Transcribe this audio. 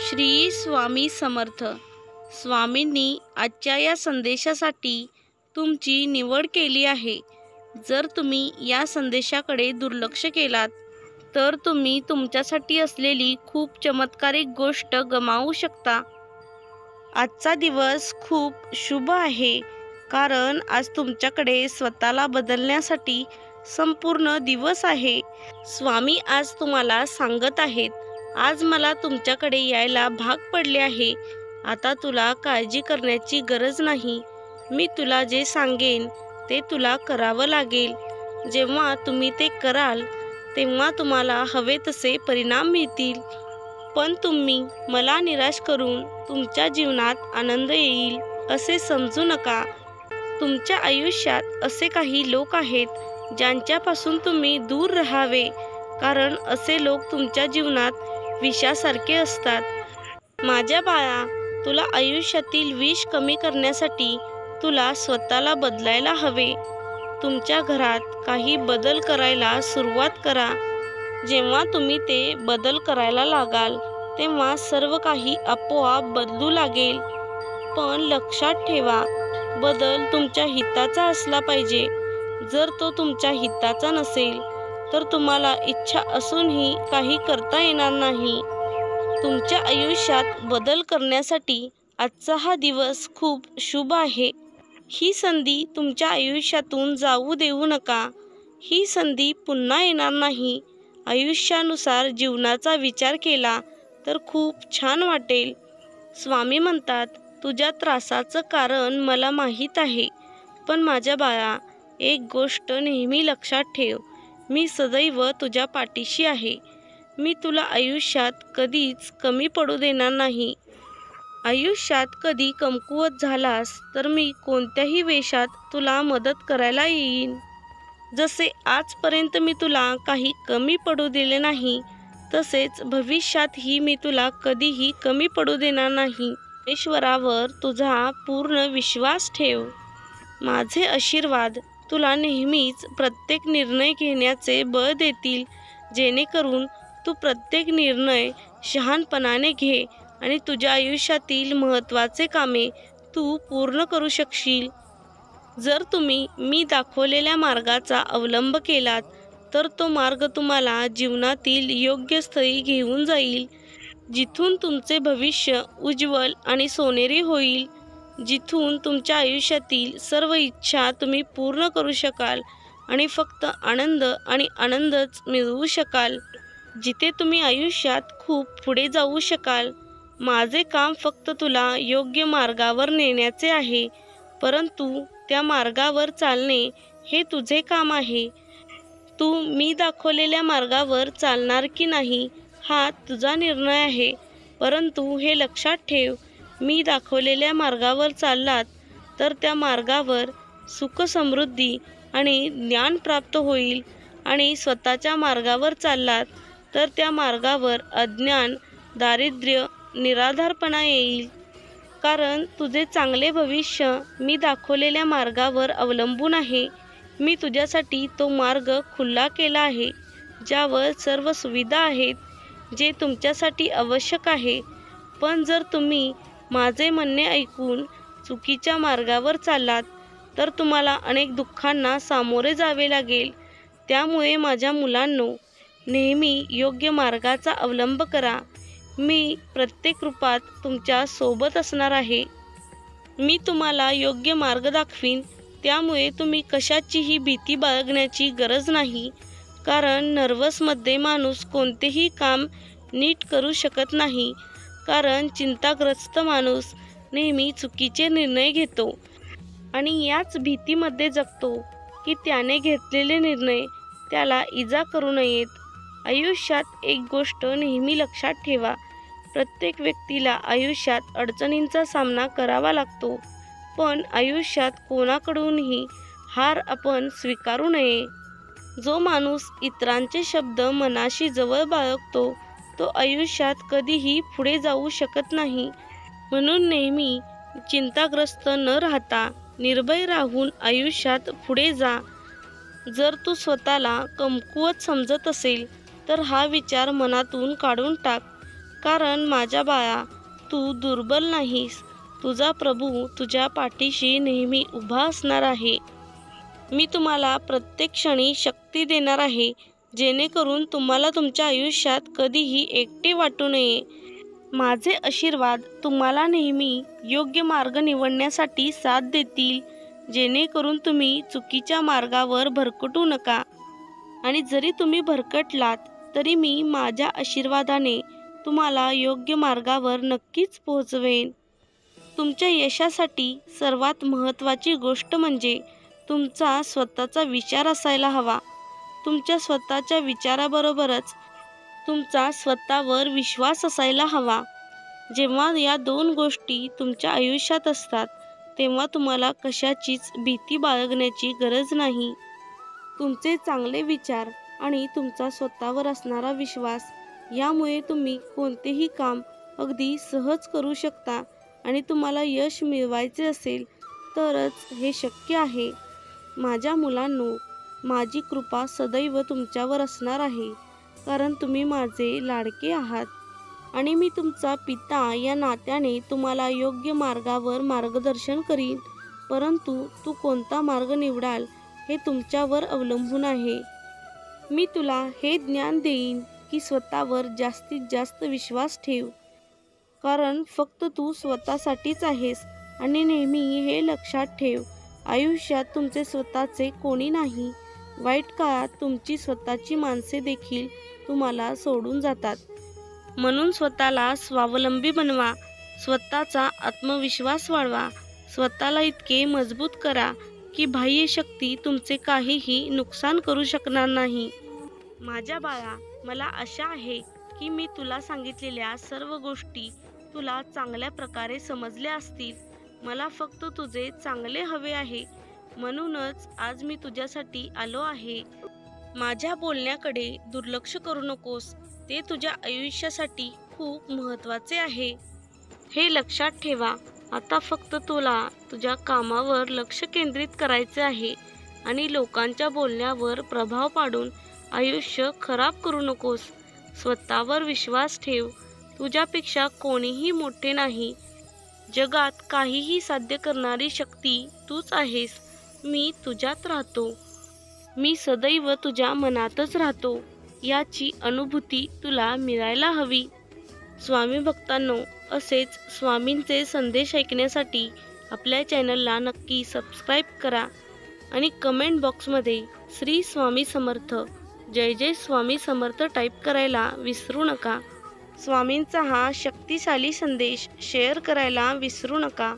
श्री स्वामी समर्थ. स्वामींनी आजच्या या संदेशासाठी तुमची निवड केली आहे. जर तुम्ही या संदेशाकडे दुर्लक्ष केलात तर तुम्ही तुमच्यासाठी असलेली खूप चमत्कारिक गोष्ट गमावू शकता. आजचा दिवस खूप शुभ आहे, कारण आज तुमच्याकडे स्वतःला बदलण्यासाठी संपूर्ण दिवस आहे. स्वामी आज तुम्हाला सांगत आहेत, आज मला तुमच्याकडे यायला भाग पडले आहे. आता तुला काळजी करण्याची गरज नाही. मी तुला जे सांगेन ते तुला करावं लागेल. जेव्हा तुम्ही ते कराल तेव्हा तुम्हाला हवे तसे परिणाम मिळतील. पण तुम्ही मला निराश करून तुमच्या जीवनात आनंद येईल असे समजू नका. तुमच्या आयुष्यात असे काही लोक आहेत ज्यांच्यापासून तुम्ही दूर राहावे, कारण असे लोक तुमच्या जीवनात विषासारखे असतात. माझ्या बाळा, तुला आयुष्यातील विष कमी करण्यासाठी तुला स्वतःला बदलायला हवे. तुमच्या घरात काही बदल करायला सुरुवात करा. जेव्हा तुम्ही ते बदल करायला लागाल तेव्हा सर्व काही आपोआप बदलू लागेल. पण लक्षात ठेवा, बदल तुमच्या हिताचा असला पाहिजे. जर तो तुमच्या हिताचा नसेल तर तुम्हाला इच्छा असूनही काही करता येणार नाही. तुमच्या आयुष्यात बदल करण्यासाठी आजचा हा दिवस खूप शुभ आहे. ही संधी तुमच्या आयुष्यातून जाऊ देऊ नका. ही संधी पुन्हा येणार नाही. आयुष्यानुसार जीवनाचा विचार केला तर खूप छान वाटेल. स्वामी म्हणतात, तुझ्या त्रासाचं कारण मला माहीत आहे. पण माझ्या बाळा, एक गोष्ट नेहमी लक्षात ठेव, मी सदैव तुझ्या पाठीशी आहे. मी तुला आयुष्यात कधीच कमी पडू देणार नाही. आयुष्यात कधी कमकुवत झालास तर मी कोणत्याही वेशात तुला मदत करायला येईन. जसे आजपर्यंत मी तुला काही कमी पडू दिले नाही, तसेच भविष्यातही मी तुला कधीही कमी पडू देणार नाही. ईश्वरावर तुझा पूर्ण विश्वास ठेव. माझे आशीर्वाद तुला नेहमीच प्रत्येक निर्णय घेण्याचे बळ देतील, जेणेकरून तू प्रत्येक निर्णय शहाणपणाने घे आणि तुझ्या आयुष्यातील महत्त्वाचे कामे तू पूर्ण करू शकशील. जर तुम्ही मी दाखवलेल्या मार्गाचा अवलंब केलात तर तो मार्ग तुम्हाला जीवनातील योग्य स्थळी घेऊन जाईल, जिथून तुमचे भविष्य उज्ज्वल आणि सोनेरी होईल, जिथून तुमच्या आयुष्यातील सर्व इच्छा तुम्ही पूर्ण करू शकाल आणि फक्त आनंद आणि आनंदच मिळवू शकाल, जिथे तुम्ही आयुष्यात खूप पुढे जाऊ शकाल. माझे काम फक्त तुला योग्य मार्गावर नेण्याचे आहे, परंतु त्या मार्गावर चालणे हे तुझे काम आहे. तू मी दाखवलेल्या मार्गावर चालणार की नाही हा तुझा निर्णय आहे. परंतु हे लक्षात ठेव, मी दाखवलेल्या मार्गावर चाललात तर त्या मार्गावर सुख, समृद्धी आणि ज्ञान प्राप्त होईल, आणि स्वतःच्या मार्गावर चाललात तर त्या मार्गावर अज्ञान, दारिद्र्य, निराधारपणा येईल. कारण तुझे चांगले भविष्य मी दाखवलेल्या मार्गावर अवलंबून आहे. मी तुझ्यासाठी तो मार्ग खुला केला आहे, ज्यावर सर्व सुविधा आहेत, जे तुमच्यासाठी आवश्यक आहे. पण जर तुम्ही माझे म्हणणे ऐकून चुकीच्या मार्गावर चाललात तर तुम्हाला अनेक दुःखांना सामोरे जावे लागेल. त्यामुळे माझ्या मुलांनो, नेहमी योग्य मार्गाचा अवलंब करा. मी प्रत्येक रूपात तुमच्या सोबत असणार आहे. मी तुम्हाला योग्य मार्ग दाखवीन. त्यामुळे तुम्ही कशाचीही भीती बाळगण्याची गरज नाही, कारण नर्वसमध्ये माणूस कोणतेही काम नीट करू शकत नाही. कारण चिंताग्रस्त माणूस नेहमी चुकीचे निर्णय घेतो आणि याच भीतीमध्ये जगतो की त्याने घेतलेले निर्णय त्याला इजा करू नयेत. आयुष्यात एक गोष्ट नेहमी लक्षात ठेवा, प्रत्येक व्यक्तीला आयुष्यात अडचणींचा सामना करावा लागतो, पण आयुष्यात कोणाकडूनही हार आपण स्वीकारू नये. जो माणूस इतरांचे शब्द मनाशी जवळ बाळगतो तो आयुष्यात कधीही पुढे जाऊ शकत नाही. म्हणून नेहमी चिंताग्रस्त न राहता निर्भय राहून आयुष्यात पुढे जा. जर तू स्वतःला कमकुवत समजत असेल तर हा विचार मनातून काढून टाक. कारण माझ्या बाळा, तू दुर्बल नाहीस. तुझा प्रभू तुझ्या पाठीशी नेहमी उभा असणार आहे. मी तुम्हाला प्रत्येक क्षणी शक्ती देणार आहे, जेणेकरून तुम्हाला तुमच्या आयुष्यात कधीही एकटे वाटू नये. माझे आशीर्वाद तुम्हाला नेहमी योग्य मार्ग निवडण्यासाठी साथ देतील, जेणेकरून तुम्ही चुकीच्या मार्गावर भरकटू नका. आणि जरी तुम्ही भरकटलात तरी मी माझ्या आशीर्वादाने तुम्हाला योग्य मार्गावर नक्कीच पोहोचवेन. तुमच्या यशासाठी सर्वात महत्त्वाची गोष्ट म्हणजे तुमचा स्वतःचा विचार असायला हवा. तुमच्या स्वतःच्या विचाराबरोबरच तुमचा स्वतःवर विश्वास असायला हवा. जेव्हा या दोन गोष्टी तुमच्या आयुष्यात असतात, तेव्हा तुम्हाला कशाचीच भीती बाळगण्याची गरज नाही. तुमचे चांगले विचार आणि तुमचा स्वतःवर असणारा विश्वास यामुळे तुम्ही कोणतेही काम अगदी सहज करू शकता. आणि तुम्हाला यश मिळवायचे असेल तरच हे शक्य आहे. माझ्या मुलांनो, माझी कृपा सदैव तुमच्यावर असणार आहे, कारण तुम्ही माझे लाडके आहात आणि मी तुमचा पिता या नात्याने तुम्हाला योग्य मार्गावर मार्गदर्शन करीन. परंतु तू कोणता मार्ग निवडाल हे तुमच्यावर अवलंबून आहे. मी तुला हे ज्ञान देईन की स्वतःवर जास्तीत जास्त विश्वास ठेव, कारण फक्त तू स्वतःसाठीच आहेस. आणि नेहमी हे लक्षात ठेव, आयुष्यात तुमचे स्वतःचे कोणी नाही. वाईट काळात तुमची स्वतःची माणसे देखील तुम्हाला सोडून जातात. म्हणून स्वतःला स्वावलंबी बनवा, स्वतःचा आत्मविश्वास वाढवा, स्वतःला इतके मजबूत करा की बाह्य शक्ती तुमचे काहीही नुकसान करू शकणार नाही. माझ्या बाळा, मला आशा आहे की मी तुला सांगितलेल्या सर्व गोष्टी तुला चांगल्या प्रकारे समजल्या असतील. मला फक्त तुझे चांगले हवे आहे, म्हणूनच आज मी तुझ्यासाठी आलो आहे. माझ्या बोलण्याकडे दुर्लक्ष करू नकोस, ते तुझ्या आयुष्यासाठी खूप महत्त्वाचे आहे. हे लक्षात ठेवा. आता फक्त तुला तुझ्या कामावर लक्ष केंद्रित करायचे आहे आणि लोकांच्या बोलण्यावर प्रभाव पाडून आयुष्य खराब करू नकोस. स्वतःवर विश्वास ठेव. तुझ्यापेक्षा कोणीही मोठे नाही. जगात काहीही साध्य करणारी शक्ती तूच आहेस. मी तुझ्यात राहतो. मी सदैव तुझ्या मनातच राहतो. याची अनुभूती तुला मिळायला हवी. स्वामी भक्तांनो, असेच स्वामींचे संदेश ऐकण्यासाठी आपल्या चॅनलला नक्की सबस्क्राईब करा आणि कमेंट बॉक्समध्ये श्री स्वामी समर्थ, जय जय स्वामी समर्थ टाईप करायला विसरू नका. स्वामींचा हा शक्तिशाली संदेश शेअर करायला विसरू नका.